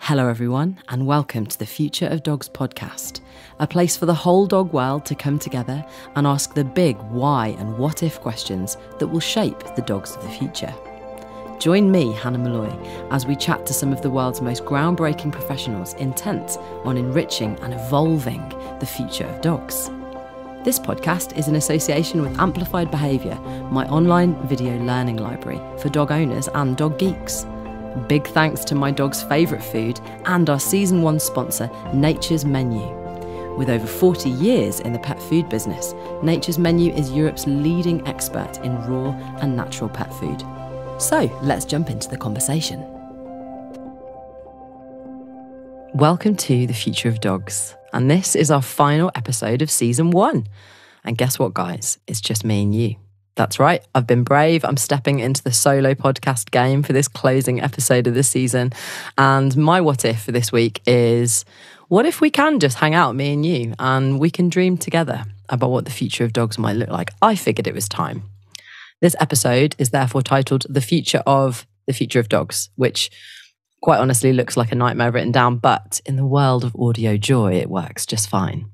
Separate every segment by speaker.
Speaker 1: Hello everyone, and welcome to the Future of Dogs podcast, a place for the whole dog world to come together and ask the big why and what if questions that will shape the dogs of the future. Join me, Hannah Molloy, as we chat to some of the world's most groundbreaking professionals intent on enriching and evolving the future of dogs. This podcast is in association with Animal Behaviour, my online video learning library for dog owners and dog geeks. Big thanks to my dog's favourite food and our Season 1 sponsor, Nature's Menu. With over 40 years in the pet food business, Nature's Menu is Europe's leading expert in raw and natural pet food. So let's jump into the conversation. Welcome to the Future of Dogs, and this is our final episode of Season 1. And guess what, guys? It's just me and you. That's right, I've been brave. I'm stepping into the solo podcast game for this closing episode of the season. And my what if for this week is, what if we can just hang out, me and you, and we can dream together about what the future of dogs might look like? I figured it was time. This episode is therefore titled The Future of Dogs, which quite honestly looks like a nightmare written down, but in the world of audio joy, it works just fine.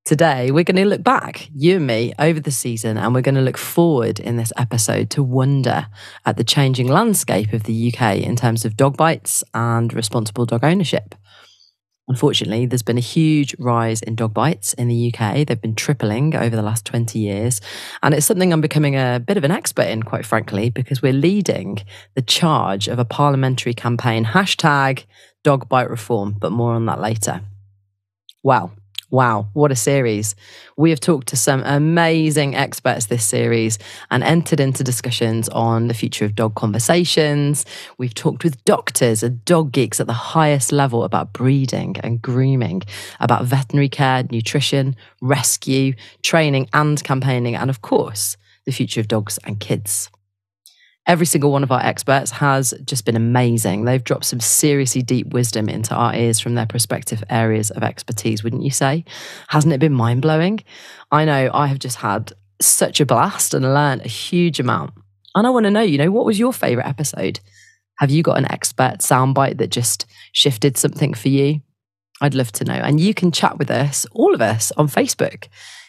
Speaker 1: Today, we're going to look back, you and me, over the season, and we're going to look forward in this episode to wonder at the changing landscape of the UK in terms of dog bites and responsible dog ownership. Unfortunately, there's been a huge rise in dog bites in the UK. They've been tripling over the last 20 years. And it's something I'm becoming a bit of an expert in, quite frankly, because we're leading the charge of a parliamentary campaign, #dog bite reform, but more on that later. Wow, what a series. We have talked to some amazing experts this series and entered into discussions on the future of dog conversations. We've talked with doctors and dog geeks at the highest level about breeding and grooming, about veterinary care, nutrition, rescue, training and campaigning, and of course, the future of dogs and kids. Every single one of our experts has just been amazing. They've dropped some seriously deep wisdom into our ears from their respective areas of expertise, wouldn't you say? Hasn't it been mind-blowing? I know I have just had such a blast and learned a huge amount. And I want to know, what was your favourite episode? Have you got an expert soundbite that just shifted something for you? I'd love to know. And you can chat with us, all of us, on Facebook.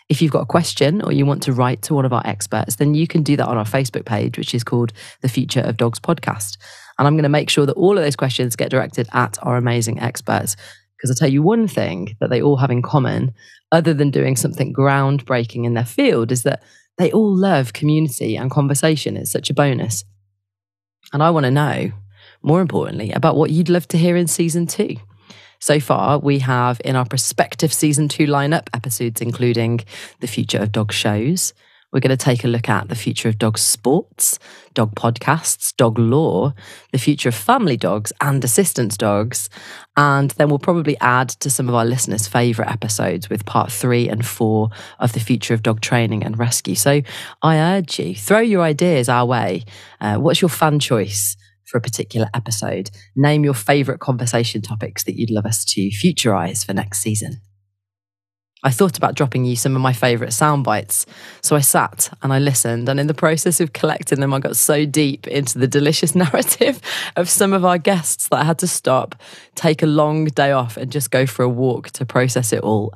Speaker 1: If you've got a question or you want to write to one of our experts, then you can do that on our Facebook page, which is called The Future of Dogs Podcast. And I'm going to make sure that all of those questions get directed at our amazing experts. Because I'll tell you one thing that they all have in common, other than doing something groundbreaking in their field, is that they all love community and conversation. It's such a bonus. And I want to know, more importantly, about what you'd love to hear in Season 2. So far, we have in our prospective Season 2 lineup episodes including the future of dog shows. We're going to take a look at the future of dog sports, dog podcasts, dog law, the future of family dogs and assistance dogs. And then we'll probably add to some of our listeners' favourite episodes with part 3 and 4 of the future of dog training and rescue. So I urge you, throw your ideas our way. What's your fan choice for a particular episode? Name your favourite conversation topics that you'd love us to futurise for next season. I thought about dropping you some of my favourite sound bites, so I sat and I listened, and in the process of collecting them, I got so deep into the delicious narrative of some of our guests that I had to stop, take a long day off and just go for a walk to process it all.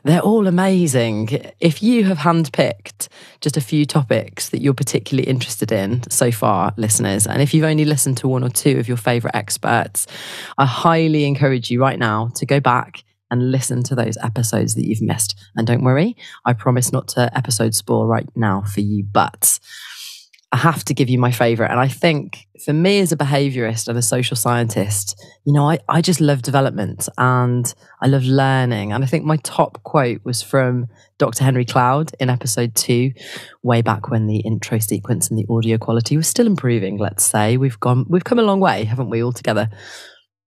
Speaker 1: They're all amazing. If you have handpicked just a few topics that you're particularly interested in so far, listeners, and if you've only listened to one or two of your favourite experts, I highly encourage you right now to go back and listen to those episodes that you've missed. And don't worry, I promise not to episode spoil right now for you, but I have to give you my favourite. And I think for me as a behaviourist and a social scientist, I just love development and I love learning. And I think my top quote was from Dr. Henry Cloud in episode 2, way back when the intro sequence and the audio quality was still improving, let's say. We've come a long way, haven't we, all together?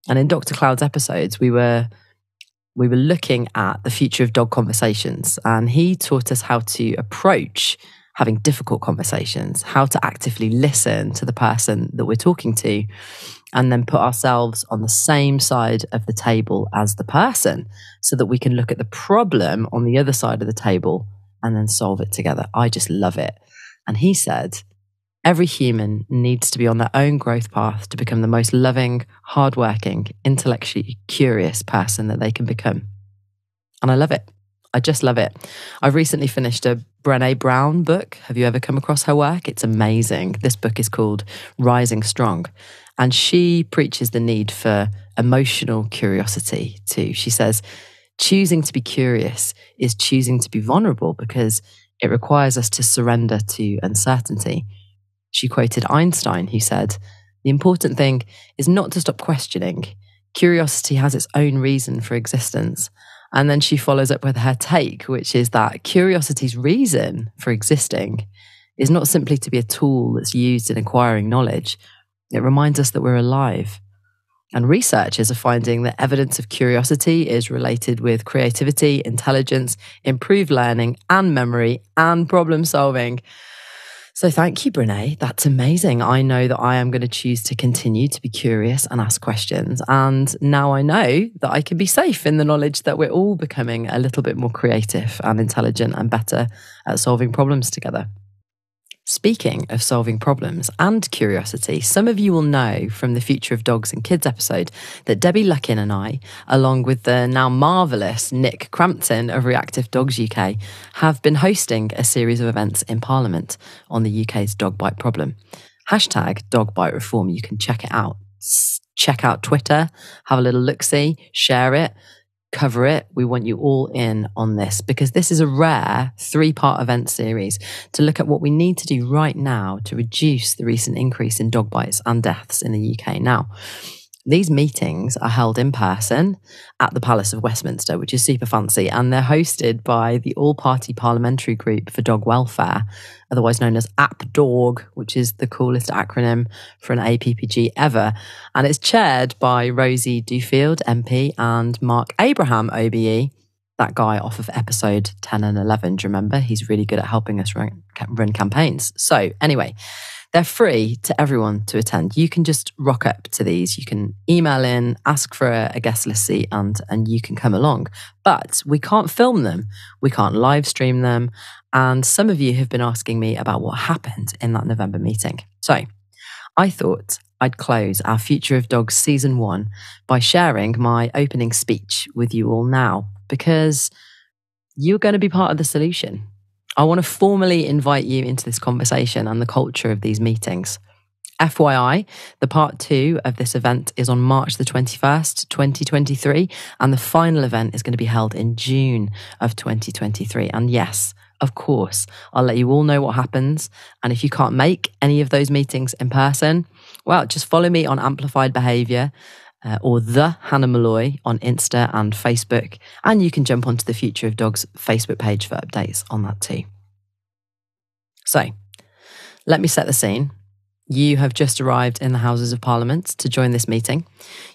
Speaker 1: And in Dr. Cloud's episodes, we were looking at the future of dog conversations, and he taught us how to approach having difficult conversations, how to actively listen to the person that we're talking to, and then put ourselves on the same side of the table as the person so that we can look at the problem on the other side of the table and then solve it together. I just love it. And he said, Every human needs to be on their own growth path to become the most loving, hardworking, intellectually curious person that they can become. And I love it. I just love it. I've recently finished a Brené Brown book. Have you ever come across her work? It's amazing. This book is called Rising Strong. And she preaches the need for emotional curiosity too. She says, choosing to be curious is choosing to be vulnerable because it requires us to surrender to uncertainty. She quoted Einstein, who said, "The important thing is not to stop questioning. Curiosity has its own reason for existence." And then she follows up with her take, which is that curiosity's reason for existing is not simply to be a tool that's used in acquiring knowledge. It reminds us that we're alive. And researchers are finding that evidence of curiosity is related with creativity, intelligence, improved learning, and memory, and problem solving. So thank you, Brené. That's amazing. I know that I am going to choose to continue to be curious and ask questions. And now I know that I can be safe in the knowledge that we're all becoming a little bit more creative and intelligent and better at solving problems together. Speaking of solving problems and curiosity, some of you will know from the Future of Dogs and Kids episode that Debbie Luckin and I, along with the now marvellous Nick Crampton of Reactive Dogs UK, have been hosting a series of events in Parliament on the UK's dog bite problem. Hashtag dog bite reform. You can check it out. Check out Twitter, have a little look-see, share it, cover it. We want you all in on this because this is a rare 3-part event series to look at what we need to do right now to reduce the recent increase in dog bites and deaths in the UK. Now, these meetings are held in person at the Palace of Westminster, which is super fancy, and they're hosted by the all-party Parliamentary Group for Dog Welfare, otherwise known as APDAWG, which is the coolest acronym for an APPG ever. And it's chaired by Rosie Duffield, MP, and Mark Abraham, OBE, that guy off of episode 10 and 11. Do you remember? He's really good at helping us run campaigns. So anyway, they're free to everyone to attend. You can just rock up to these. You can email in, ask for a guest list seat, and you can come along. But we can't film them. We can't live stream them. And some of you have been asking me about what happened in that November meeting. So I thought I'd close our Future of Dogs Season 1 by sharing my opening speech with you all now, because you're going to be part of the solution. I want to formally invite you into this conversation and the culture of these meetings. FYI, the part 2 of this event is on March the 21st, 2023, and the final event is going to be held in June of 2023. And yes, of course, I'll let you all know what happens. And if you can't make any of those meetings in person, well, just follow me on Amplified Behaviour or the Hannah Molloy on Insta and Facebook. And you can jump onto the Future of Dogs Facebook page for updates on that too. So, let me set the scene. You have just arrived in the Houses of Parliament to join this meeting.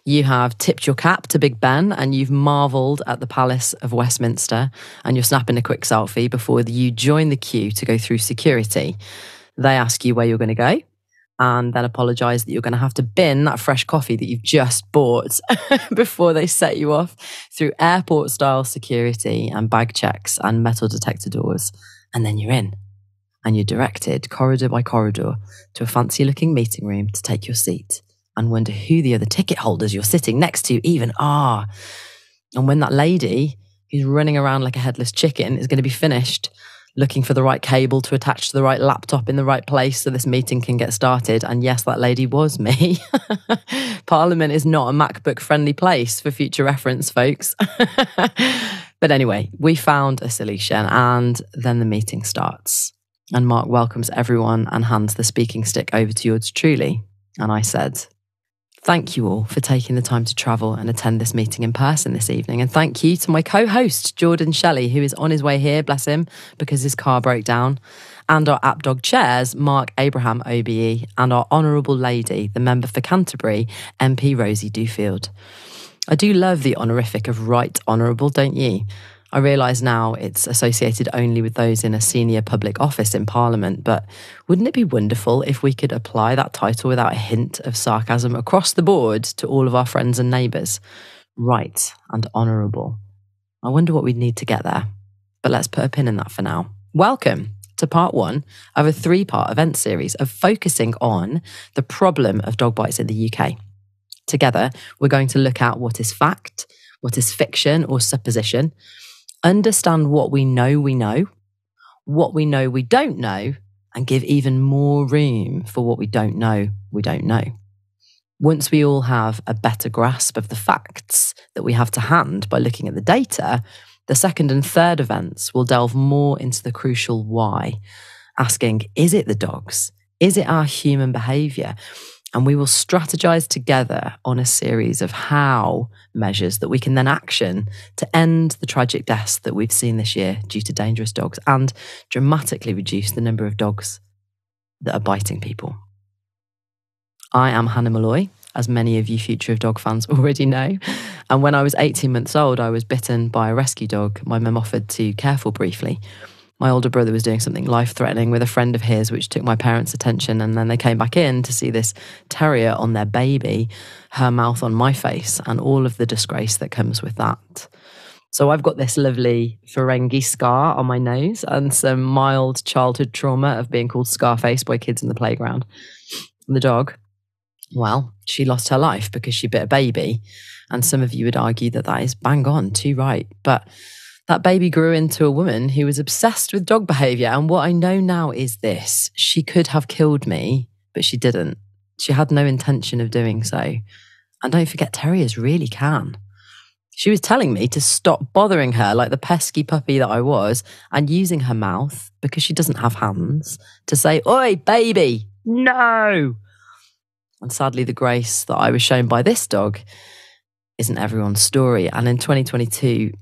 Speaker 1: You have tipped your cap to Big Ben and you've marvelled at the Palace of Westminster, and you're snapping a quick selfie before you join the queue to go through security. They ask you where you're going to go and then apologise that you're going to have to bin that fresh coffee that you've just bought before they set you off through airport-style security and bag checks and metal detector doors. And then you're in. And you're directed corridor by corridor to a fancy-looking meeting room to take your seat and wonder who the other ticket holders you're sitting next to even are. And when that lady who's running around like a headless chicken is going to be finished looking for the right cable to attach to the right laptop in the right place so this meeting can get started, and yes, that lady was me. Parliament is not a MacBook-friendly place for future reference, folks. But anyway, we found a solution, and then the meeting starts. And Mark welcomes everyone and hands the speaking stick over to yours truly. And I said, thank you all for taking the time to travel and attend this meeting in person this evening. And thank you to my co-host, Jordan Shelley, who is on his way here, bless him, because his car broke down. And our APDAWG chairs, Mark Abraham OBE, and our Honourable Lady, the member for Canterbury, MP Rosie Duffield. I do love the honorific of Right Honourable, don't you? I realise now it's associated only with those in a senior public office in Parliament, but wouldn't it be wonderful if we could apply that title without a hint of sarcasm across the board to all of our friends and neighbours? Right and honourable. I wonder what we'd need to get there. But let's put a pin in that for now. Welcome to part one of a 3-part event series of focusing on the problem of dog bites in the UK. Together, we're going to look at what is fact, what is fiction or supposition, understand what we know, what we know we don't know, and give even more room for what we don't know we don't know. Once we all have a better grasp of the facts that we have to hand by looking at the data, the second and third events will delve more into the crucial why, asking, is it the dogs? Is it our human behaviour? And we will strategize together on a series of how measures that we can then action to end the tragic deaths that we've seen this year due to dangerous dogs and dramatically reduce the number of dogs that are biting people. I am Hannah Molloy, as many of you Future of Dog fans already know. And when I was 18 months old, I was bitten by a rescue dog my mum offered to care for briefly. My older brother was doing something life-threatening with a friend of his, which took my parents' attention, and then they came back in to see this terrier on their baby, her mouth on my face, and all of the disgrace that comes with that. So I've got this lovely Ferengi scar on my nose and some mild childhood trauma of being called Scarface by kids in the playground. And the dog, well, she lost her life because she bit a baby, and some of you would argue that that is bang on, too right. But that baby grew into a woman who was obsessed with dog behaviour. And what I know now is this: she could have killed me, but she didn't. She had no intention of doing so. And don't forget, terriers really can. She was telling me to stop bothering her like the pesky puppy that I was, and using her mouth, because she doesn't have hands, to say, "Oi, baby, no!" And sadly, the grace that I was shown by this dog isn't everyone's story. And in 2022,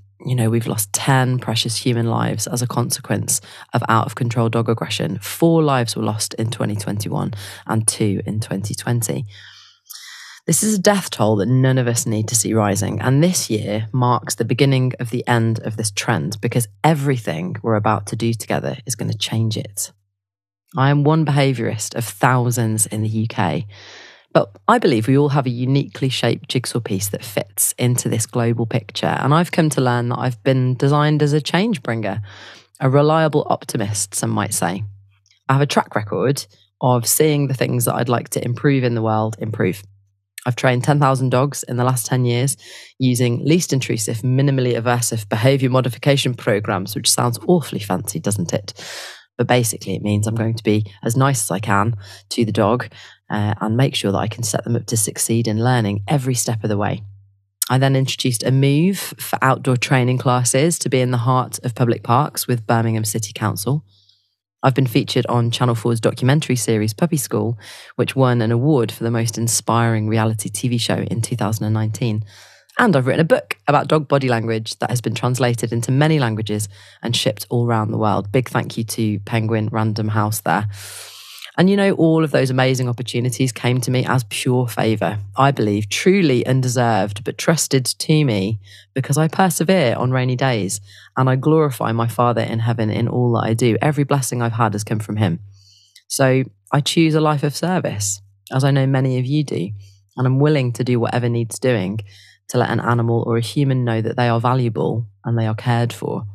Speaker 1: we've lost 10 precious human lives as a consequence of out-of-control dog aggression. 4 lives were lost in 2021 and 2 in 2020. This is a death toll that none of us need to see rising. And this year marks the beginning of the end of this trend, because everything we're about to do together is going to change it. I am one behaviourist of thousands in the UK. But I believe we all have a uniquely shaped jigsaw piece that fits into this global picture. And I've come to learn that I've been designed as a change bringer, a reliable optimist, some might say. I have a track record of seeing the things that I'd like to improve in the world improve. I've trained 10,000 dogs in the last 10 years using least intrusive, minimally aversive behaviour modification programs, which sounds awfully fancy, doesn't it? But basically it means I'm going to be as nice as I can to the dog and make sure that I can set them up to succeed in learning every step of the way. I then introduced a move for outdoor training classes to be in the heart of public parks with Birmingham City Council. I've been featured on Channel 4's documentary series Puppy School, which won an award for the most inspiring reality TV show in 2019. And I've written a book about dog body language that has been translated into many languages and shipped all around the world. Big thank you to Penguin Random House there. And all of those amazing opportunities came to me as pure favour. I believe truly undeserved, but trusted to me because I persevere on rainy days and I glorify my Father in heaven in all that I do. Every blessing I've had has come from him. So I choose a life of service, as I know many of you do, and I'm willing to do whatever needs doing to let an animal or a human know that they are valuable and they are cared for.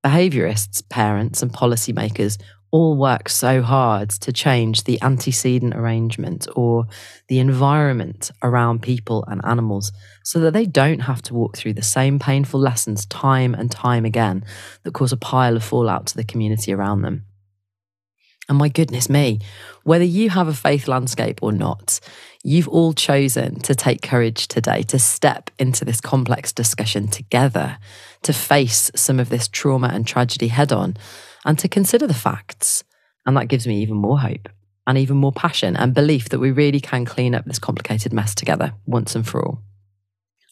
Speaker 1: Behaviourists, parents and policymakers all work so hard to change the antecedent arrangement or the environment around people and animals so that they don't have to walk through the same painful lessons time and time again that cause a pile of fallout to the community around them. And my goodness me, whether you have a faith landscape or not, you've all chosen to take courage today to step into this complex discussion together, to face some of this trauma and tragedy head on, and to consider the facts. And that gives me even more hope and even more passion and belief that we really can clean up this complicated mess together once and for all.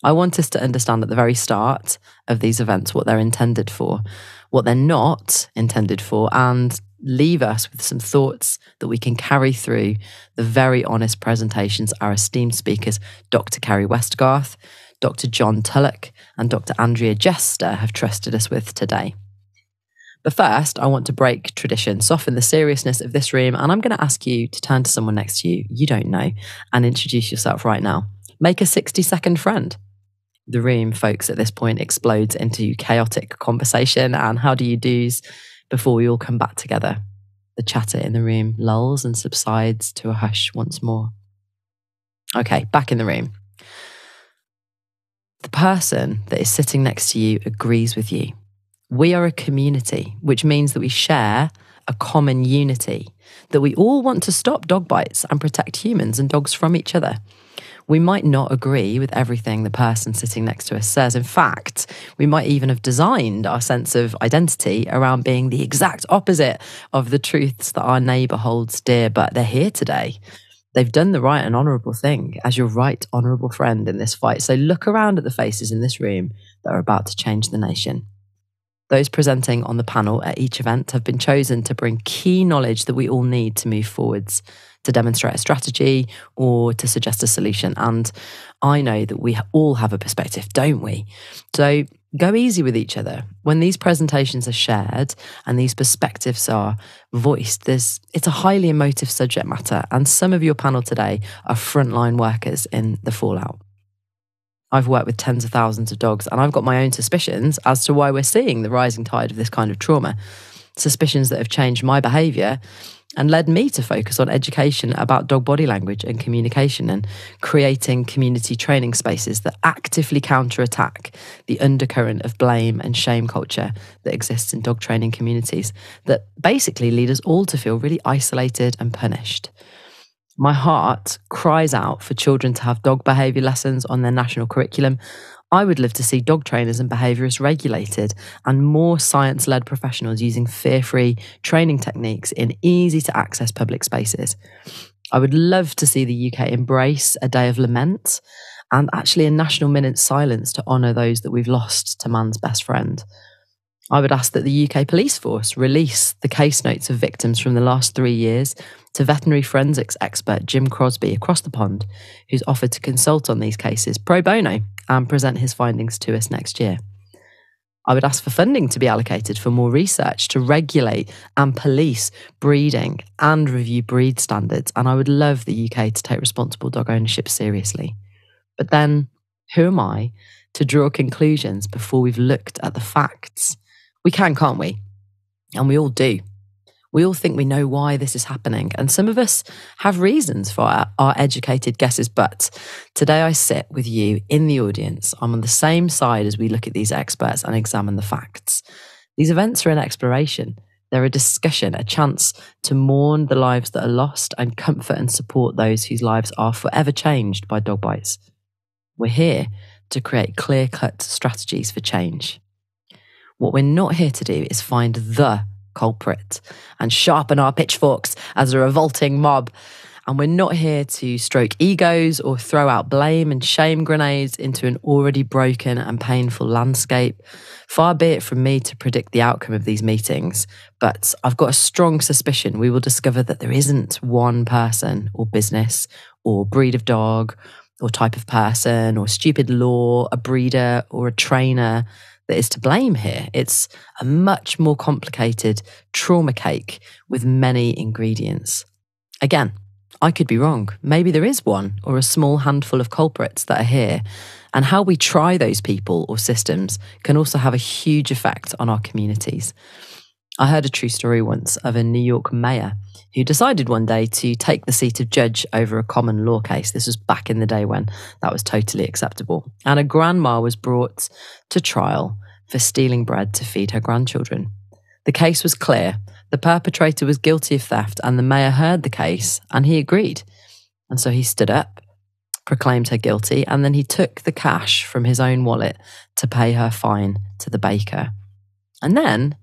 Speaker 1: I want us to understand at the very start of these events what they're intended for, what they're not intended for, and leave us with some thoughts that we can carry through the very honest presentations our esteemed speakers, Dr. Carrie Westgarth, Dr. John Tullock, and Dr. Andrea Jester have trusted us with today. But first, I want to break tradition, soften the seriousness of this room, and I'm going to ask you to turn to someone next to you you don't know and introduce yourself right now. Make a 60-second friend. The room, folks, at this point explodes into chaotic conversation and how do you do's. before we all come back together. The chatter in the room lulls and subsides to a hush once more. Okay, back in the room. The person that is sitting next to you agrees with you. We are a community, which means that we share a common unity, that we all want to stop dog bites and protect humans and dogs from each other. We might not agree with everything the person sitting next to us says. In fact, we might even have designed our sense of identity around being the exact opposite of the truths that our neighbour holds dear, but they're here today. They've done the right and honourable thing as your right honourable friend in this fight. So look around at the faces in this room that are about to change the nation. Those presenting on the panel at each event have been chosen to bring key knowledge that we all need to move forwards, to demonstrate a strategy or to suggest a solution. And I know that we all have a perspective, don't we? So go easy with each other. When these presentations are shared and these perspectives are voiced, it's a highly emotive subject matter. And some of your panel today are frontline workers in the fallout. I've worked with tens of thousands of dogs, and I've got my own suspicions as to why we're seeing the rising tide of this kind of trauma. Suspicions that have changed my behaviour and led me to focus on education about dog body language and communication, and creating community training spaces that actively counterattack the undercurrent of blame and shame culture that exists in dog training communities that basically lead us all to feel really isolated and punished. My heart cries out for children to have dog behaviour lessons on their national curriculum. I would love to see dog trainers and behaviourists regulated and more science-led professionals using fear-free training techniques in easy-to-access public spaces. I would love to see the UK embrace a day of lament and actually a national minute's silence to honour those that we've lost to man's best friend. I would ask that the UK police force release the case notes of victims from the last 3 years to veterinary forensics expert Jim Crosby across the pond, who's offered to consult on these cases pro bono and present his findings to us next year. I would ask for funding to be allocated for more research to regulate and police breeding and review breed standards, and I would love the UK to take responsible dog ownership seriously. But then, who am I to draw conclusions before we've looked at the facts? We can, can't we? And we all do. We all think we know why this is happening, and some of us have reasons for our educated guesses, but today I sit with you in the audience. I'm on the same side as we look at these experts and examine the facts. These events are an exploration. They're a discussion, a chance to mourn the lives that are lost and comfort and support those whose lives are forever changed by dog bites. We're here to create clear-cut strategies for change. What we're not here to do is find the culprit and sharpen our pitchforks as a revolting mob. And we're not here to stroke egos or throw out blame and shame grenades into an already broken and painful landscape. Far be it from me to predict the outcome of these meetings, but I've got a strong suspicion we will discover that there isn't one person or business or breed of dog or type of person or stupid law, a breeder or a trainer that is to blame here. It's a much more complicated trauma cake with many ingredients. Again, I could be wrong. Maybe there is one or a small handful of culprits that are here, and how we try those people or systems can also have a huge effect on our communities. I heard a true story once of a New York mayor who decided one day to take the seat of judge over a common law case. This was back in the day when that was totally acceptable. And a grandma was brought to trial for stealing bread to feed her grandchildren. The case was clear. The perpetrator was guilty of theft, and the mayor heard the case and he agreed. And so he stood up, proclaimed her guilty, and then he took the cash from his own wallet to pay her fine to the baker. And then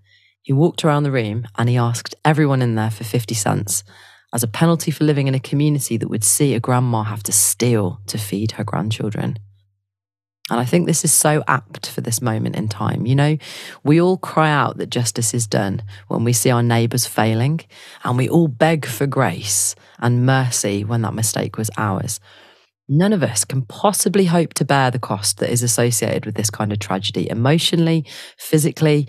Speaker 1: he walked around the room and he asked everyone in there for 50 cents as a penalty for living in a community that would see a grandma have to steal to feed her grandchildren. And I think this is so apt for this moment in time. You know, we all cry out that justice is done when we see our neighbours failing, and we all beg for grace and mercy when that mistake was ours. None of us can possibly hope to bear the cost that is associated with this kind of tragedy, emotionally, physically,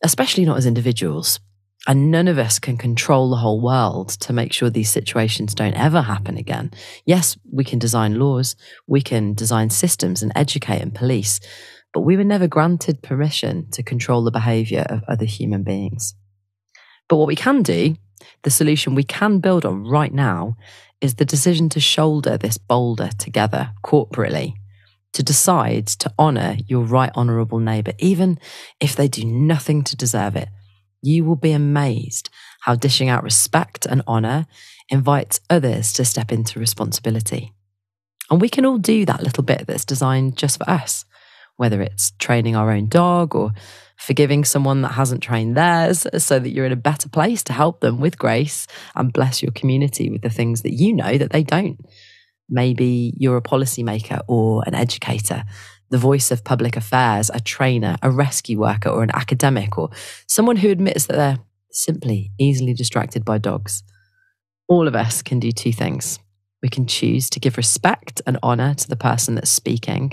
Speaker 1: especially not as individuals. And none of us can control the whole world to make sure these situations don't ever happen again. Yes, we can design laws, we can design systems and educate and police, but we were never granted permission to control the behaviour of other human beings. But what we can do, the solution we can build on right now, is the decision to shoulder this boulder together corporately, to decide to honour your right honourable neighbour, even if they do nothing to deserve it. You will be amazed how dishing out respect and honour invites others to step into responsibility. And we can all do that little bit that's designed just for us, whether it's training our own dog or forgiving someone that hasn't trained theirs so that you're in a better place to help them with grace and bless your community with the things that you know that they don't. Maybe you're a policymaker or an educator, the voice of public affairs, a trainer, a rescue worker, or an academic, or someone who admits that they're simply easily distracted by dogs. All of us can do two things. We can choose to give respect and honour to the person that's speaking,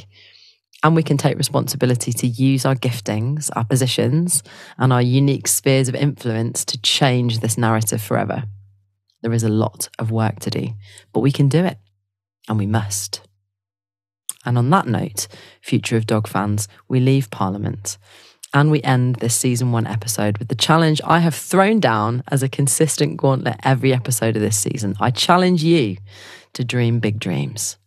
Speaker 1: and we can take responsibility to use our giftings, our positions, and our unique spheres of influence to change this narrative forever. There is a lot of work to do, but we can do it, and we must. And on that note, Future of Dog fans, we leave Parliament, and we end this season 1 episode with the challenge I have thrown down as a consistent gauntlet every episode of this season. I challenge you to dream big dreams.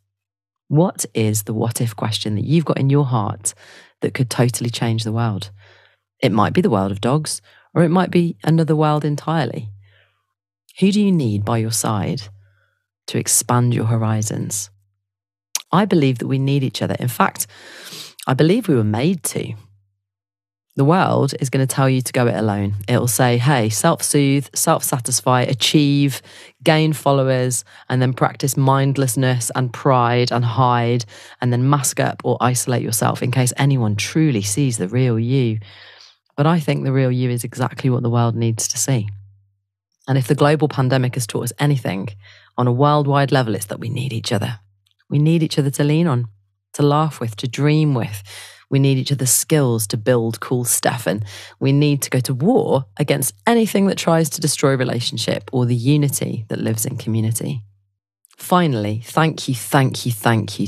Speaker 1: What is the what if question that you've got in your heart that could totally change the world? It might be the world of dogs, or it might be another world entirely. Who do you need by your side to expand your horizons? I believe that we need each other. In fact, I believe we were made to. The world is going to tell you to go it alone. It'll say, hey, self-soothe, self-satisfy, achieve, gain followers, and then practice mindlessness and pride and hide, and then mask up or isolate yourself in case anyone truly sees the real you. But I think the real you is exactly what the world needs to see. And if the global pandemic has taught us anything on a worldwide level, it's that we need each other. We need each other to lean on, to laugh with, to dream with. We need each other's skills to build cool stuff, and we need to go to war against anything that tries to destroy relationship or the unity that lives in community. Finally, thank you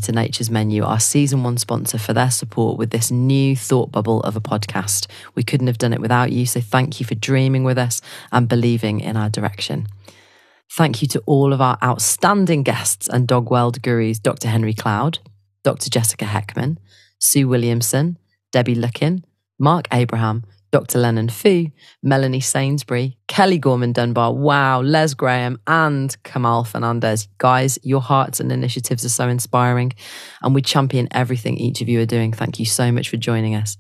Speaker 1: to Nature's Menu, our season 1 sponsor, for their support with this new thought bubble of a podcast. We couldn't have done it without you, so thank you for dreaming with us and believing in our direction. Thank you to all of our outstanding guests and dog world gurus, Dr. Henry Cloud, Dr. Jessica Heckman, Sue Williamson, Debbie Luckin, Mark Abraham, Dr. Lennon Fu, Melanie Sainsbury, Kelly Gorman-Dunbar, wow, Les Graham, and Kamal Fernandez. Guys, your hearts and initiatives are so inspiring, and we champion everything each of you are doing. Thank you so much for joining us.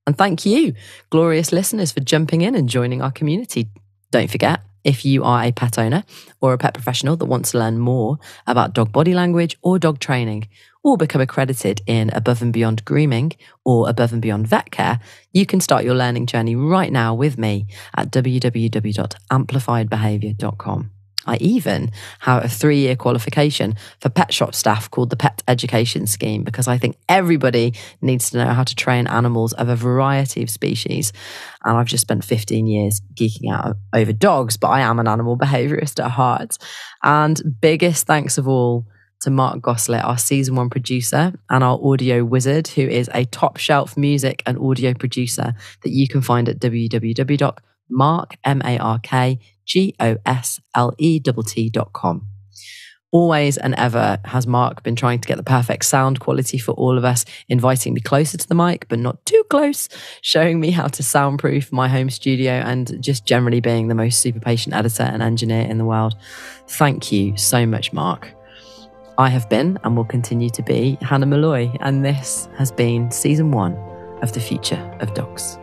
Speaker 1: And thank you, glorious listeners, for jumping in and joining our community. Don't forget, if you are a pet owner or a pet professional that wants to learn more about dog body language or dog training, or become accredited in Above and Beyond Grooming or Above and Beyond Vet Care, you can start your learning journey right now with me at www.amplifiedbehaviour.com. I even have a 3-year qualification for pet shop staff called the Pet Education Scheme, because I think everybody needs to know how to train animals of a variety of species. And I've just spent 15 years geeking out over dogs, but I am an animal behaviourist at heart. And biggest thanks of all to Mark Goslett, our season 1 producer and our audio wizard, who is a top shelf music and audio producer that you can find at www.markgoslet.com. Always and ever has Mark been trying to get the perfect sound quality for all of us, inviting me closer to the mic, but not too close, showing me how to soundproof my home studio, and just generally being the most super patient editor and engineer in the world. Thank you so much, Mark. I have been and will continue to be Hannah Molloy, and this has been season 1 of The Future of Dogs.